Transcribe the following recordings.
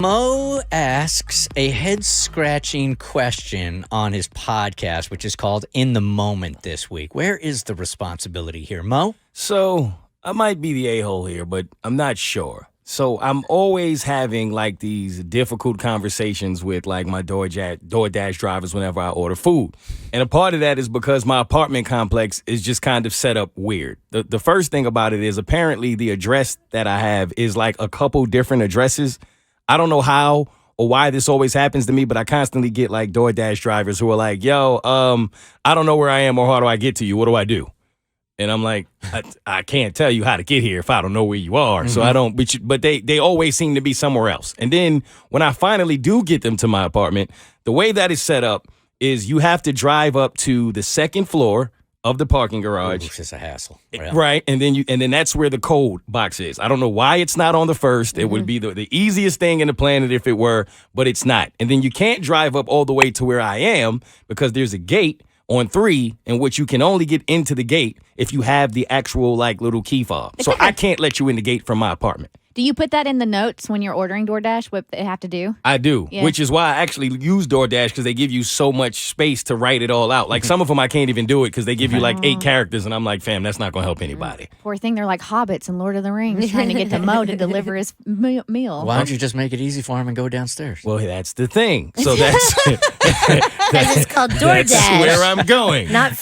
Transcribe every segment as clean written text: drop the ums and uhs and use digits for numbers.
Mo asks a head-scratching question on his podcast, which is called In The Moment this week. Where is the responsibility here, Mo? So, I might be the a-hole here, but I'm not sure. So, I'm always having, like, these difficult conversations with, like, my DoorDash drivers whenever I order food. And a part of that is because my apartment complex is just kind of set up weird. The first thing about it is apparently the address that I have is, like, a couple different addresses. I don't know how or why this always happens to me, but I constantly get like DoorDash drivers who are like, yo, I don't know where I am or how do I get to you? What do I do? And I'm like, I can't tell you how to get here if I don't know where you are. So I don't, but they always seem to be somewhere else. And then when I finally do get them to my apartment, the way that is set up is you have to drive up to the second floor of the parking garage. It's just a hassle. Right. And then that's where the code box is. I don't know why it's not on the first. It would be the easiest thing in the planet if it were, but it's not. And then you can't drive up all the way to where I am because there's a gate on 3 in which you can only get into the gate if you have the actual like little key fob. So I can't let you in the gate from my apartment. Do you put that in the notes when you're ordering DoorDash, what they have to do? I do, which is why I actually use DoorDash because they give you so much space to write it all out. Like some of them I can't even do it because they give you like 8 characters and I'm like, fam, that's not going to help anybody. Poor thing, they're like hobbits in Lord of the Rings trying to get to Mo to deliver his meal. Why don't you just make it easy for him and go downstairs? Well, that's the thing. So that's it's called DoorDash. That's where I'm going. Not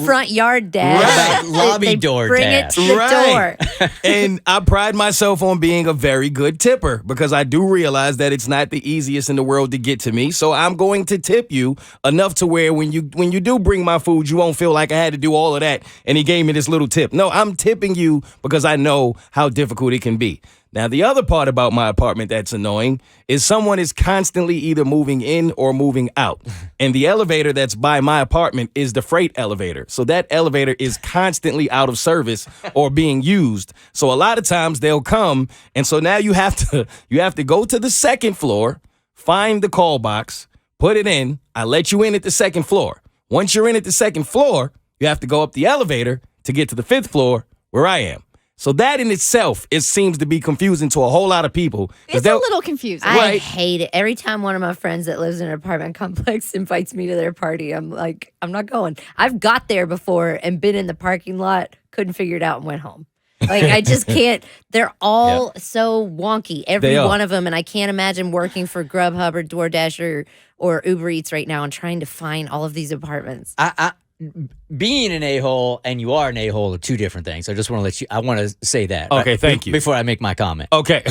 front yard dash. Right. Lobby they DoorDash. Bring it to the door. And I pride myself on being a very good tipper because I do realize that it's not the easiest in the world to get to me. So I'm going to tip you enough to where when you do bring my food, you won't feel like I had to do all of that and he gave me this little tip. No, I'm tipping you because I know how difficult it can be. Now, the other part about my apartment that's annoying is someone is constantly either moving in or moving out. And the elevator that's by my apartment is the freight elevator. So that elevator is constantly out of service or being used. So a lot of times they'll come. And so now you have to go to the second floor, find the call box, put it in. I let you in at the second floor. Once you're in at the second floor, you have to go up the elevator to get to the 5th floor where I am. So that in itself, it seems to be confusing to a whole lot of people. It's a little confusing. I hate it. Every time one of my friends that lives in an apartment complex invites me to their party, I'm like, I'm not going. I've got there before and been in the parking lot, couldn't figure it out and went home. Like, I just can't. They're all so wonky, every one of them. And I can't imagine working for Grubhub or DoorDash or Uber Eats right now and trying to find all of these apartments. Being an a-hole and you are an a-hole are two different things. I just want to I want to say that. Okay, thank you. Before I make my comment. Okay.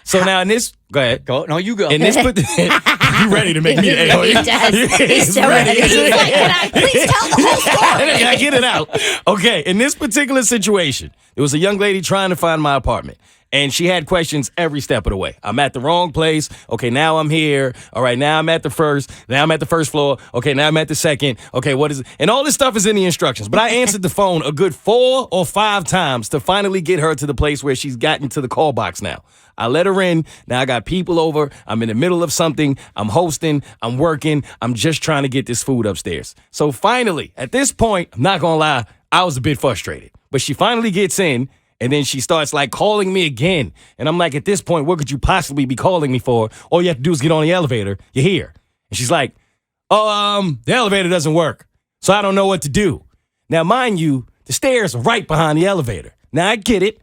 So now in this, go ahead. No, you go. In this, you ready to make me an a-hole? He does. He's so ready. He's like, can I please tell the whole story? Can I get it out? Okay, in this particular situation, there was a young lady trying to find my apartment. And she had questions every step of the way. I'm at the wrong place. Okay, now I'm here. All right, now I'm at the first. Now I'm at the first floor. Okay, now I'm at the second. Okay, what is it? And all this stuff is in the instructions. But I answered the phone a good 4 or 5 times to finally get her to the place where she's gotten to the call box now. I let her in. Now I got people over. I'm in the middle of something. I'm hosting. I'm working. I'm just trying to get this food upstairs. So finally, at this point, I'm not going to lie, I was a bit frustrated. But she finally gets in. And then she starts like calling me again. And I'm like, at this point, what could you possibly be calling me for? All you have to do is get on the elevator. You're here. And she's like, the elevator doesn't work. So I don't know what to do. Now, mind you, the stairs are right behind the elevator. Now, I get it.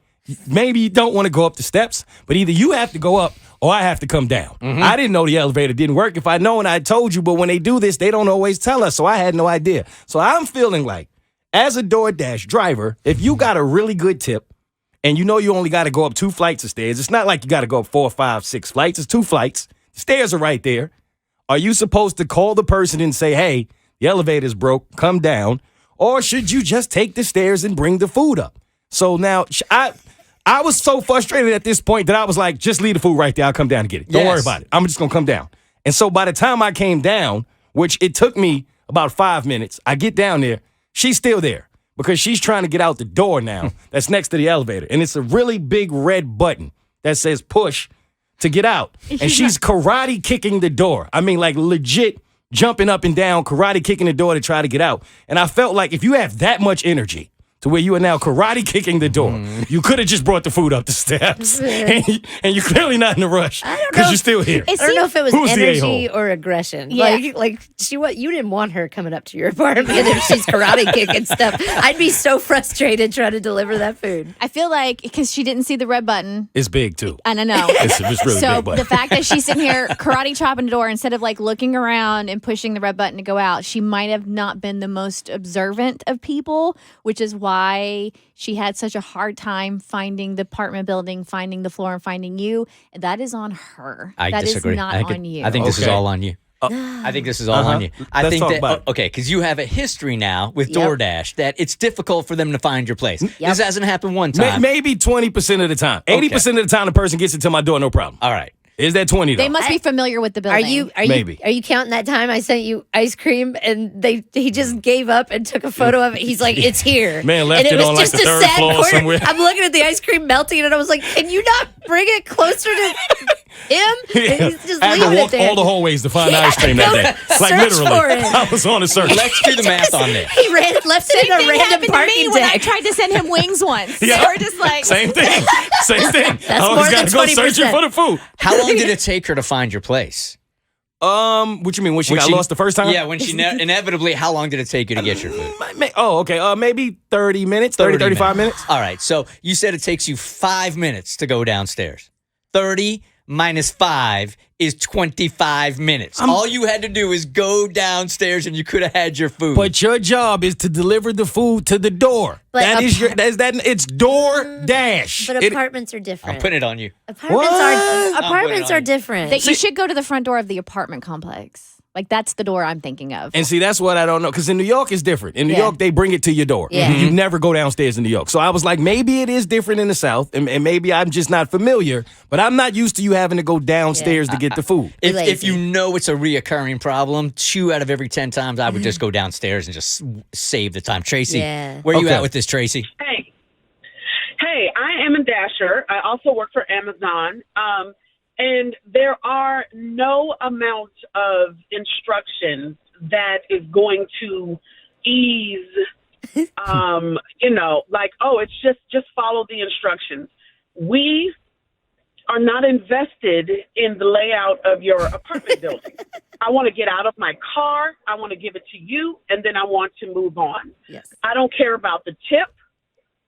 Maybe you don't want to go up the steps, but either you have to go up or I have to come down. I didn't know the elevator didn't work. If I'd known, I told you. But when they do this, they don't always tell us. So I had no idea. So I'm feeling like, as a DoorDash driver, if you got a really good tip, and you know you only got to go up 2 flights of stairs. It's not like you got to go up 4, 5, 6 flights. It's 2 flights. The stairs are right there. Are you supposed to call the person and say, hey, the elevator's broke, come down? Or should you just take the stairs and bring the food up? So now, I was so frustrated at this point that I was like, just leave the food right there. I'll come down and get it. Don't worry about it. I'm just going to come down. And so by the time I came down, which it took me about 5 minutes, I get down there. She's still there. Because she's trying to get out the door now that's next to the elevator. And it's a really big red button that says push to get out. And she's karate kicking the door. I mean, like legit jumping up and down, karate kicking the door to try to get out. And I felt like if you have that much energy to where you are now karate kicking the door. You could have just brought the food up the steps. and you're clearly not in a rush because you're still here. I don't know if it was Who's the energy a-hole? or aggression. Yeah. You didn't want her coming up to your apartment if she's karate kicking stuff. I'd be so frustrated trying to deliver that food. I feel like because she didn't see the red button, It's big, too. and I know. It's really So big, but the fact that she's sitting here karate chopping the door instead of like looking around and pushing the red button to go out, she might have not been the most observant of people, which is why she had such a hard time finding the apartment building, finding the floor, and finding you. That is on her. I That is disagree. not on you. I think this is Okay. all on you. I think this is all on you. I Let's think talk that about it. okay, because you have a history now with Yep. DoorDash that it's difficult for them to find your place. This hasn't happened one time. maybe 20% of the time. 80% of the time, the person gets it to my door, no problem. All right. Is that 20, though? They must be familiar with the Are building. you counting that time I sent you ice cream and he just gave up and took a photo of it? He's like, it's here. Man left and it on, like, the a third sad floor corner. somewhere. I'm looking at the ice cream melting and I was like, can you not bring it closer to him? And he's just I had leaving to it walk there. all the hallways to find the ice cream that day. Like, Search literally. for it. I was on a search. Let's do the math on this. He left it in a Same thing random happened to me parking when I deck. tried to send him wings once. Yeah. They were just like, Same thing. I always more got than to go 20%. searching for the food. How long did it take her to find your place? What you mean? When she got lost the first time? Yeah, when she inevitably, how long did it take you to get your food? Okay. Maybe 30 minutes, 35 minutes. All right. So you said it takes you 5 minutes to go downstairs. 30 minus 5 is 25 minutes. All you had to do is go downstairs and you could have had your food. But your job is to deliver the food to the door. But It's door dash. But apartments are different. I'm putting it on you. Apartments are different. that you should go to the front door of the apartment complex. Like that's the door I'm thinking of. And see, that's what I don't know. Because in New York, it's different. In New Yeah. York, they bring it to your door. Yeah. You never go downstairs in New York. So I was like, maybe it is different in the South. And maybe I'm just not familiar. But I'm not used to you having to go downstairs to get the food. If you know it's a reoccurring problem, 2 out of every 10 times I would just go downstairs and just save the time. Tracy, Yeah. where you Okay. at with this, Tracy? Hey, I am a Dasher. I also work for Amazon. And there are no amount of instructions that is going to ease, it's just follow the instructions. We are not invested in the layout of your apartment building. I want to get out of my car. I want to give it to you, and then I want to move on. Yes. I don't care about the tip.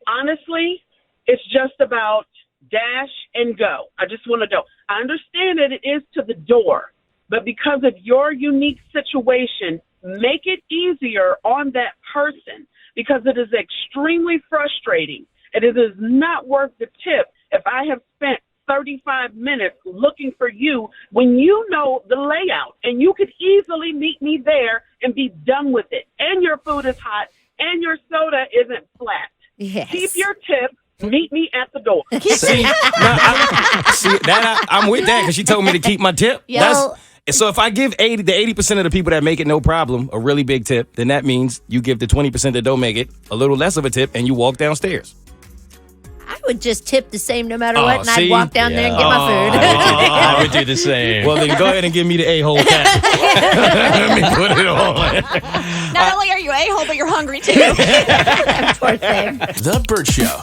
Honestly, it's just about dash and go. I just want to go. I understand that it is to the door, but because of your unique situation, make it easier on that person because it is extremely frustrating. And it is not worth the tip if I have spent 35 minutes looking for you when you know the layout and you could easily meet me there and be done with it. And your food is hot and your soda isn't flat. Yes. Keep your tip. Meet me at the door. I'm with that because she told me to keep my tip. Yeah. So if I give 80% of the people that make it no problem a really big tip, then that means you give the 20% that don't make it a little less of a tip and you walk downstairs. I would just tip the same no matter what, and see? I'd walk down there and get my food. I would do the same. Well, then go ahead and give me the a-hole cap. Let me put it on. Not only are you a-hole, but you're hungry too. Poor thing. The Bert Show.